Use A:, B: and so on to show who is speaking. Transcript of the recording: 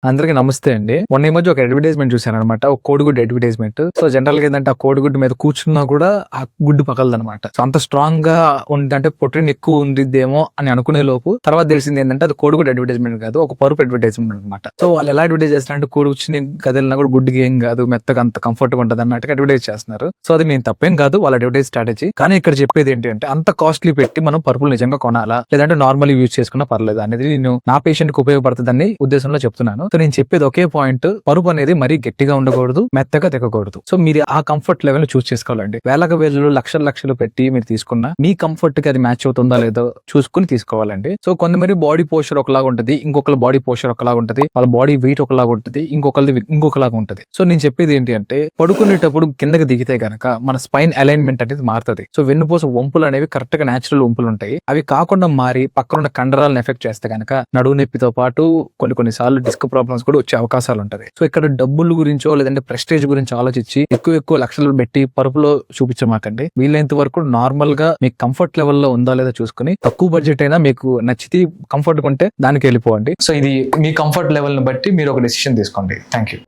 A: అందరికీ నమస్తే అండి. మొన్న ఈ మధ్య ఒక అడ్వర్టైజ్మెంట్ చూశాను అనమాట. ఒక కోడిగుడ్డు అడ్వర్టైజ్మెంట్. సో జనరల్ గా ఏంటంటే ఆ కోడిగుడ్డు మీద కూర్చున్నా కూడా ఆ గుడ్డు పగలదనమాట. సో అంత స్ట్రాంగ్ గా ఉందంటే ప్రోటీన్ ఎక్కువ ఉండిద్దేమో అని అనుకునే లోపు తర్వాత తెలిసింది ఏంటంటే అది కోడిగుడ్డు అడ్వర్టైజ్మెంట్ కాదు, ఒక పరుపు అడ్వర్టైజ్మెంట్ అనమాట. సో వాళ్ళు ఎలా అడ్వర్టైజ్ చేస్తారంటే కూర్చుని గదిలినా కూడా గుడ్డుకి ఏం కాదు, మెత్తగా అంత కంఫర్ట్ గా ఉంటుంది అన్నట్టుగా అడ్వర్టైజ్ చేస్తున్నారు. సో అది నేను తప్పేం కాదు, వాళ్ళ అడ్వర్టైజ్ స్ట్రాటజీ. కానీ ఇక్కడ చెప్పేది ఏంటి అంటే అంత కాస్ట్లీ పెట్టి మనం పరుపులు నిజంగా కొనాలా లేదంటే నార్మల్ యూజ్ చేసుకున్నా పర్లేదు అనేది నేను నా పేషెంట్ కి ఉపయోగపడుతుందని ఉద్దేశంలో చెప్తున్నాను. సో నేను చెప్పేది ఒకే పాయింట్, పరుపు అనేది మరీ గట్టిగా ఉండకూడదు, మెత్తగా తెగకూడదు. సో మీరు ఆ కంఫర్ట్ లెవెల్ చూస్ చేసుకోవాలండి. వేలకు వేలు లక్షలు పెట్టి మీరు తీసుకున్నా మీ కంఫర్ట్ కి అది మ్యాచ్ అవుతుందా లేదో చూసుకుని తీసుకోవాలండి. సో కొంతమంది బాడీ పోస్చర్ ఒకలాగా ఉంటుంది, ఇంకొకరి బాడీ పోస్చర్ ఒకలాగా ఉంటుంది, వాళ్ళ బాడీ వెయిట్ ఒకలాగా ఉంటుంది, ఇంకొకరిది ఇంకొకలాగా ఉంటుంది. సో నేను చెప్పేది ఏంటి అంటే పడుకునేటప్పుడు కిందకి దిగితే గనక మన స్పైన్ అలైన్మెంట్ అనేది మారుతుంది. సో వెన్నుపూస వంపులు అనేవి కరెక్ట్ గా నేచురల్ వంపులు ఉంటాయి. అవి కాకుండా మారి పక్కన కండరాలను ఎఫెక్ట్ చేస్తే గనక నడువు నొప్పితో పాటు కొన్నిసార్లు డిస్క్ ప్రాబ్లమ్స్ కూడా వచ్చే అవకాశాలు ఉంటాయి. సో ఇక్కడ డబ్బుల గురించో లేదంటే ప్రెస్టేజ్ గురించి ఆలోచించి ఎక్కువ లక్షలు పెట్టి పరుపులో చూపించమాకండి. వీలైనంత వరకు నార్మల్ గా మీకు కంఫర్ట్ లెవెల్లో ఉందా లేదా చూసుకుని తక్కువ బడ్జెట్ అయినా మీకు నచ్చితే కంఫర్ట్ ఉంటే దానికి వెళ్ళిపోండి. సో ఇది మీ కంఫర్ట్ లెవెల్ ని బట్టి మీరు ఒక డెసిషన్ తీసుకోండి. Thank you.